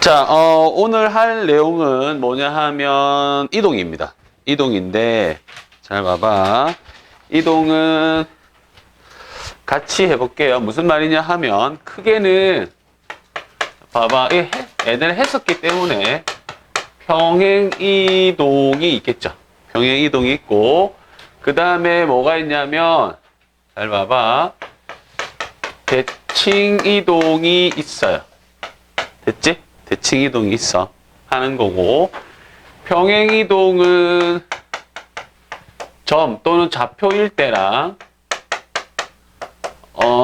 자, 오늘 할 내용은 뭐냐 하면 이동입니다. 이동인데, 잘 봐봐. 이동은 같이 해볼게요. 무슨 말이냐 하면, 크게는, 봐봐. 애들 했었기 때문에 평행이동이 있겠죠. 평행이동이 있고, 그 다음에 뭐가 있냐면, 잘 봐봐. 대칭이동이 있어요. 됐지? 대칭이동이 있어. 하는 거고, 평행이동은 점 또는 좌표일 때랑,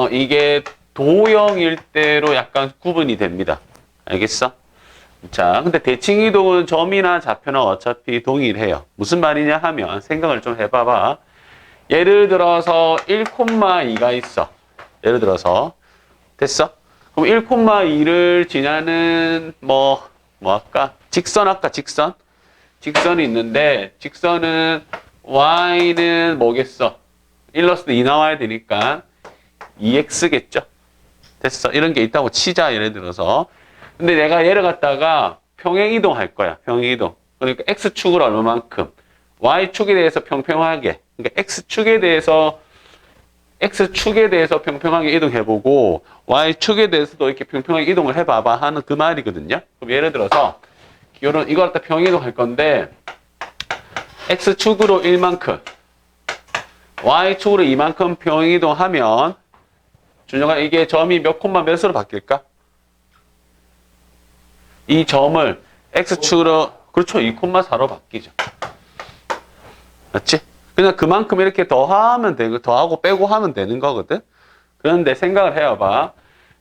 이게 도형일 때로 약간 구분이 됩니다. 알겠어? 자, 근데 대칭이동은 점이나 좌표는 어차피 동일해요. 무슨 말이냐 하면, 생각을 좀 해봐봐. 예를 들어서 1,2가 있어. 예를 들어서. 됐어? 그럼 1,2를 지나는 뭐 할까? 직선 할까? 직선? 직선이 있는데 직선은 y는 뭐겠어? 1+2 나와야 되니까 2x겠죠? 됐어. 이런 게 있다고 치자. 예를 들어서. 근데 내가 얘를 갖다가 평행이동 할 거야. 평행이동. 그러니까 x축을 얼마만큼 y축에 대해서 평평하게, 그러니까 x축에 대해서 평평하게 이동해보고 Y축에 대해서도 이렇게 평평하게 이동을 해봐봐 하는 그 말이거든요. 그럼 예를 들어서 이걸 갖다 평행이동 할 건데 X축으로 1만큼 Y축으로 2만큼 평행이동하면 준영아, 이게 점이 몇 콤마 몇으로 바뀔까? 이 점을 X축으로, 그렇죠, 2,4로 바뀌죠. 맞지? 그냥 그만큼 이렇게 더하면 되고, 더하고 빼고 하면 되는 거거든? 그런데 생각을 해봐.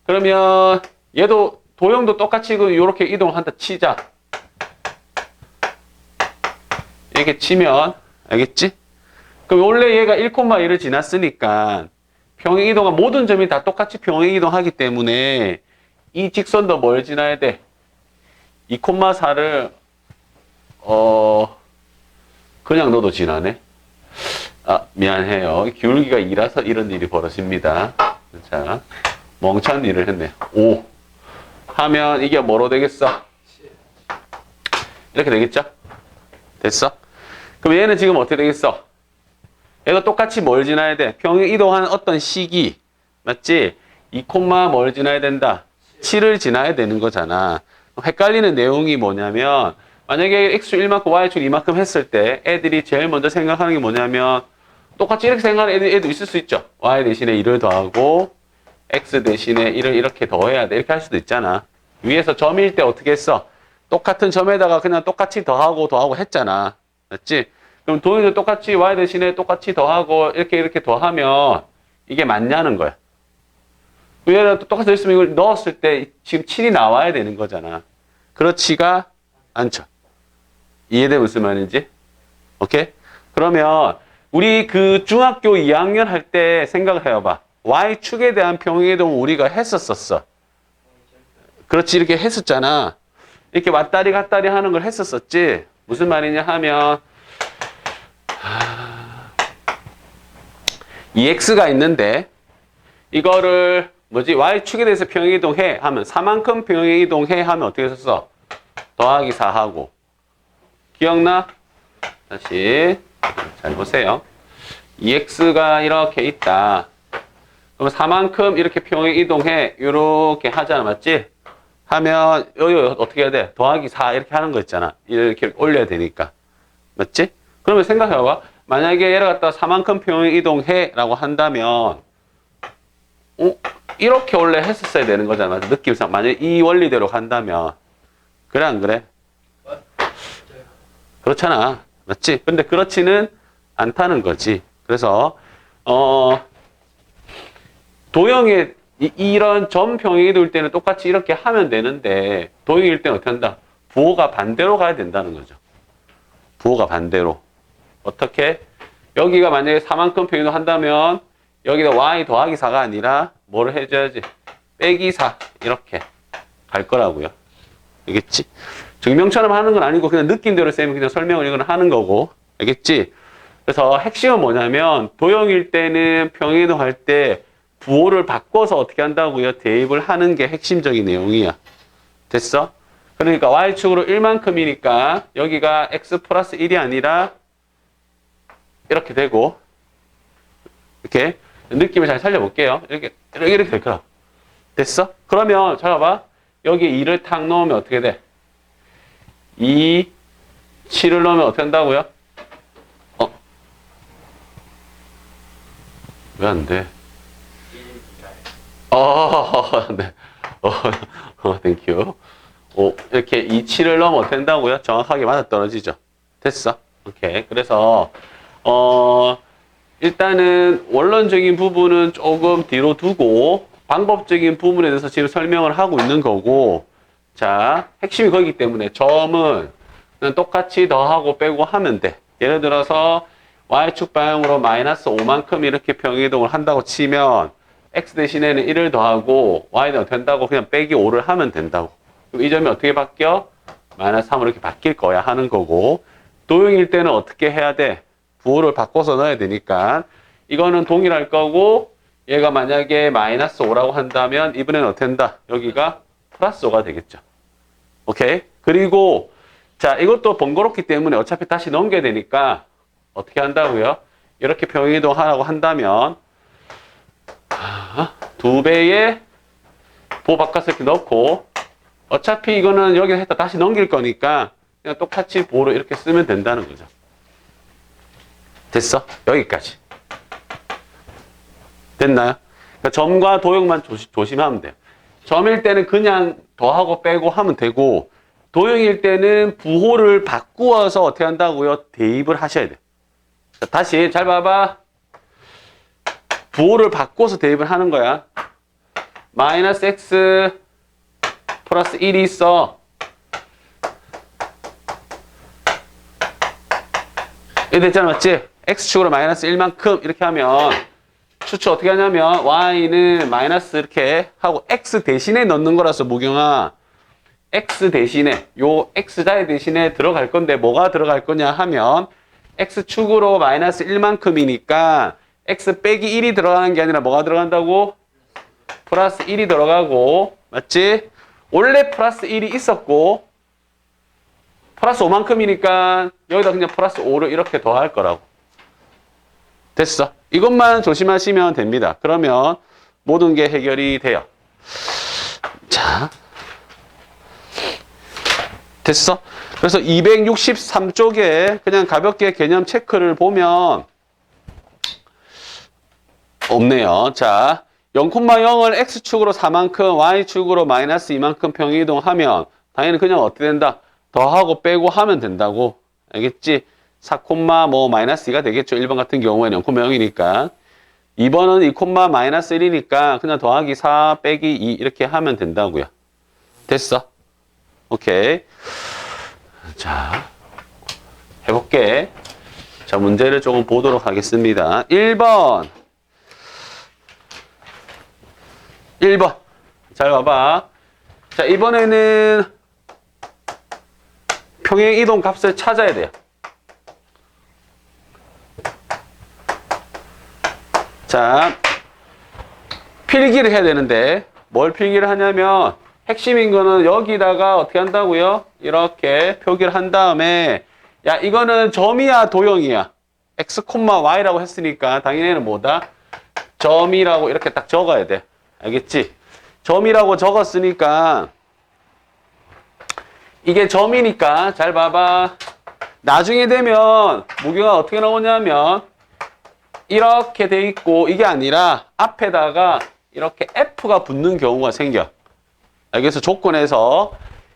그러면 얘도, 도형도 똑같이 이렇게 이동한다 치자. 이렇게 치면, 알겠지? 그럼 원래 얘가 1,1을 지났으니까 평행이동한 모든 점이 다 똑같이 평행이동하기 때문에 이 직선도 뭘 지나야 돼? 2,4를, 그냥 넣어도 지나네? 아, 미안해요. 기울기가 2라서 이런 일이 벌어집니다. 자, 멍청한 일을 했네. 5 하면 이게 뭐로 되겠어? 이렇게 되겠죠? 됐어? 그럼 얘는 지금 어떻게 되겠어? 얘도 똑같이 뭘 지나야 돼? 평행 이동하는 어떤 시기, 맞지? 2, 뭘 지나야 된다? 7을 지나야 되는 거잖아. 헷갈리는 내용이 뭐냐면, 만약에 x축 1만큼 y축 2만큼 했을 때 애들이 제일 먼저 생각하는 게 뭐냐면, 똑같이 이렇게 생각하는 애도 있을 수 있죠. y 대신에 1을 더하고 x 대신에 1을 이렇게 더해야 돼. 이렇게 할 수도 있잖아. 위에서 점일 때 어떻게 했어? 똑같은 점에다가 그냥 똑같이 더하고 했잖아. 맞지? 그럼 도형도 똑같이 y 대신에 똑같이 더하고 이렇게 더하면 이게 맞냐는 거야. 위에다 똑같이 넣었으면 이걸 넣었을 때 지금 7이 나와야 되는 거잖아. 그렇지가 않죠. 이해돼 무슨 말인지? 오케이? 그러면 우리 그 중학교 2학년 할 때 생각을 해봐. Y축에 대한 평행이동 우리가 했었었어. 그렇지, 이렇게 했었잖아. 이렇게 왔다리 갔다리 하는 걸 했었었지. 무슨 말이냐 하면, EX가 있는데, 이거를, Y축에 대해서 평행이동해 하면, 4만큼 평행이동해 하면 어떻게 했었어? 더하기 4하고. 기억나? 다시. 잘 보세요. EX가 이렇게 있다. 그럼 4만큼 이렇게 평행 이동해. 이렇게 하잖아. 맞지? 하면, 여기 어떻게 해야 돼? 더하기 4 이렇게 하는 거 있잖아. 이렇게 올려야 되니까. 맞지? 그러면 생각해봐. 만약에 얘를 갖다가 4만큼 평행 이동해. 라고 한다면, 이렇게 원래 했었어야 되는 거잖아. 느낌상. 만약에 이 원리대로 간다면. 그래, 안 그래? 그렇잖아. 맞지? 근데 그렇지는 않다는 거지. 그래서, 도형에, 이런 점 평행이 돌 때는 똑같이 이렇게 하면 되는데, 도형일 때는 어떻게 한다? 부호가 반대로 가야 된다는 거죠. 부호가 반대로. 어떻게? 여기가 만약에 4만큼 평행이동 한다면, 여기다 y 더하기 4가 아니라, 뭐를 해줘야지? 빼기 4. 이렇게 갈 거라고요. 알겠지? 증명처럼 하는 건 아니고 그냥 느낌대로 쌤이 그냥 설명을 이거는 하는 거고. 알겠지? 그래서 핵심은 뭐냐면 도형일 때는 평행이동 할 때 부호를 바꿔서 어떻게 한다고요? 대입을 하는 게 핵심적인 내용이야. 됐어? 그러니까 y축으로 1만큼이니까 여기가 x 플러스 1이 아니라 이렇게 되고, 이렇게 느낌을 잘 살려볼게요. 이렇게 될 거야. 됐어? 그러면 잘 봐봐. 여기에 2를 탁 넣으면 어떻게 돼? 2, 7을 넣으면 어떻게 한다고요? 왜 안 돼? 네. 땡큐. 이렇게 2, 7을 넣으면 어떻게 된다고요? 정확하게 맞아떨어지죠. 됐어? 오케이. 그래서, 일단은 원론적인 부분은 조금 뒤로 두고, 방법적인 부분에 대해서 지금 설명을 하고 있는 거고, 자, 핵심이 거기 때문에 점은 그냥 똑같이 더하고 빼고 하면 돼. 예를 들어서, y축 방향으로 마이너스 5만큼 이렇게 평이동을 한다고 치면, x 대신에는 1을 더하고, y는 어떻게 한다고? 그냥 빼기 5를 하면 된다고. 그럼 이 점이 어떻게 바뀌어? 마이너스 3으로 이렇게 바뀔 거야 하는 거고, 도형일 때는 어떻게 해야 돼? 부호를 바꿔서 넣어야 되니까, 이거는 동일할 거고, 얘가 만약에 마이너스 5라고 한다면, 이번에는 어떻게 된다? 여기가 플러스 5가 되겠죠. 오케이? 그리고, 자, 이것도 번거롭기 때문에 어차피 다시 넘겨야 되니까, 어떻게 한다고요? 이렇게 평이동 하라고 한다면, 2배의 부호 바꿔서 이렇게 넣고, 어차피 이거는 여기서 했다 다시 넘길 거니까, 그냥 똑같이 부호로 이렇게 쓰면 된다는 거죠. 됐어? 여기까지. 됐나요? 그러니까 점과 도형만 조심하면 돼요. 점일 때는 그냥 더하고 빼고 하면 되고, 도형일 때는 부호를 바꾸어서 어떻게 한다고요? 대입을 하셔야 돼요. 자, 다시 잘 봐봐. 부호를 바꿔서 대입을 하는 거야. 마이너스 x 플러스 1이 있어. 이렇게 됐잖아, 맞지? x축으로 마이너스 1만큼 이렇게 하면 추측 어떻게 하냐면 y는 마이너스 이렇게 하고 x 대신에 넣는 거라서 무경아 x 대신에 요 x자의 대신에 들어갈 건데 뭐가 들어갈 거냐 하면 x축으로 마이너스 1만큼이니까 x 빼기 1이 들어가는 게 아니라 뭐가 들어간다고? 플러스 1이 들어가고 맞지? 원래 플러스 1이 있었고 플러스 5만큼이니까 여기다 그냥 플러스 5를 이렇게 더할 거라고. 됐어. 이것만 조심하시면 됩니다. 그러면 모든 게 해결이 돼요. 자, 됐어? 그래서 263쪽에 그냥 가볍게 개념 체크를 보면 없네요. 자, 0,0을 x축으로 4만큼, y축으로 마이너스 2만큼 평이동하면 당연히 그냥 어떻게 된다? 더하고 빼고 하면 된다고. 알겠지? 4, 뭐 마이너스 2가 되겠죠. 1번 같은 경우에는 0,0이니까. 2번은 2, 마이너스 1이니까 그냥 더하기 4 빼기 2 이렇게 하면 된다고요. 됐어? 오케이. 자, 해볼게. 자, 문제를 조금 보도록 하겠습니다. 1번. 잘 봐봐. 자, 이번에는 평행 이동 값을 찾아야 돼요. 자, 필기를 해야 되는데 뭘 필기를 하냐면 핵심인 거는 여기다가 어떻게 한다고요? 이렇게 표기를 한 다음에 야 이거는 점이야 도형이야? x, y라고 했으니까 당연히는 뭐다? 점이라고 이렇게 딱 적어야 돼. 알겠지? 점이라고 적었으니까 이게 점이니까 잘 봐봐. 나중에 되면 무게가 어떻게 나오냐면 이렇게 돼 있고 이게 아니라 앞에다가 이렇게 F가 붙는 경우가 생겨. 그래서 조건에서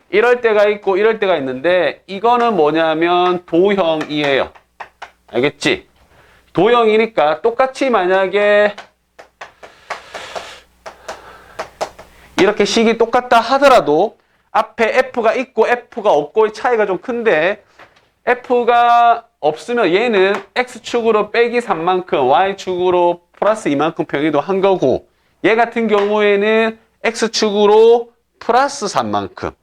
이럴 때가 있고 이럴 때가 있는데 이거는 뭐냐면 도형이에요. 알겠지? 도형이니까 똑같이 만약에 이렇게 식이 똑같다 하더라도 앞에 F가 있고 F가 없고의 차이가 좀 큰데 F가 없으면 얘는 X축으로 빼기 3만큼 Y축으로 플러스 2만큼 평이도 한 거고 얘 같은 경우에는 X축으로 플러스 3만큼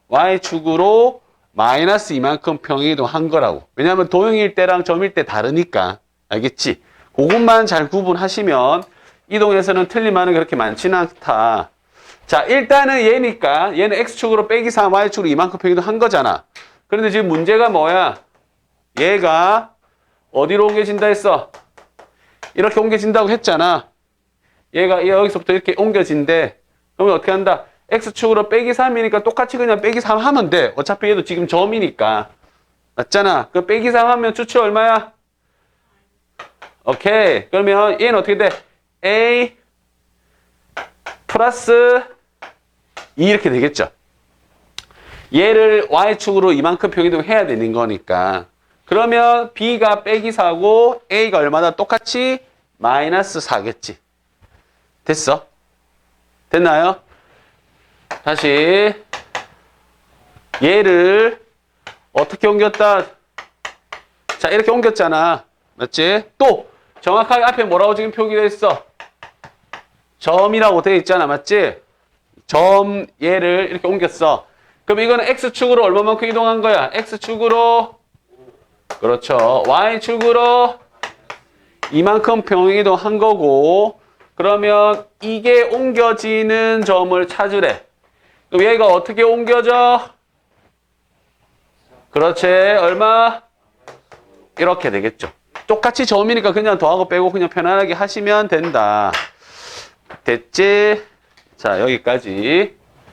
Y축으로 마이너스 2만큼 평이도 한 거라고. 왜냐하면 도형일 때랑 점일 때 다르니까. 알겠지? 그것만 잘 구분하시면 이동에서는 틀림하는 게 그렇게 많지는 않다. 자, 일단은 얘니까 얘는 x축으로 빼기 3, y축으로 이만큼 평이동 한 거잖아. 그런데 지금 문제가 뭐야? 얘가 어디로 옮겨진다 했어? 이렇게 옮겨진다고 했잖아. 얘가 여기서부터 이렇게 옮겨진대. 그러면 어떻게 한다? x축으로 빼기 3이니까 똑같이 그냥 빼기 3 하면 돼. 어차피 얘도 지금 점이니까. 맞잖아. 그 빼기 3 하면 추측 얼마야? 오케이. 그러면 얘는 어떻게 돼? a 플러스 2 이렇게 되겠죠. 얘를 y축으로 이만큼 평이동 해야 되는 거니까. 그러면 b가 빼기 4고 a가 얼마나 똑같이 마이너스 4겠지. 됐어? 됐나요? 다시 얘를 어떻게 옮겼다? 자, 이렇게 옮겼잖아. 맞지? 또 정확하게 앞에 뭐라고 지금 표기되어 있어? 점이라고 되어 있잖아. 맞지? 점 얘를 이렇게 옮겼어. 그럼 이거는 x축으로 얼마만큼 이동한 거야? x축으로 그렇죠. y축으로 이만큼 평이동한 거고 그러면 이게 옮겨지는 점을 찾으래. 그럼 얘가 어떻게 옮겨져? 그렇지. 얼마? 이렇게 되겠죠. 똑같이 점이니까 그냥 더하고 빼고 그냥 편안하게 하시면 된다. 됐지? 자, 여기까지.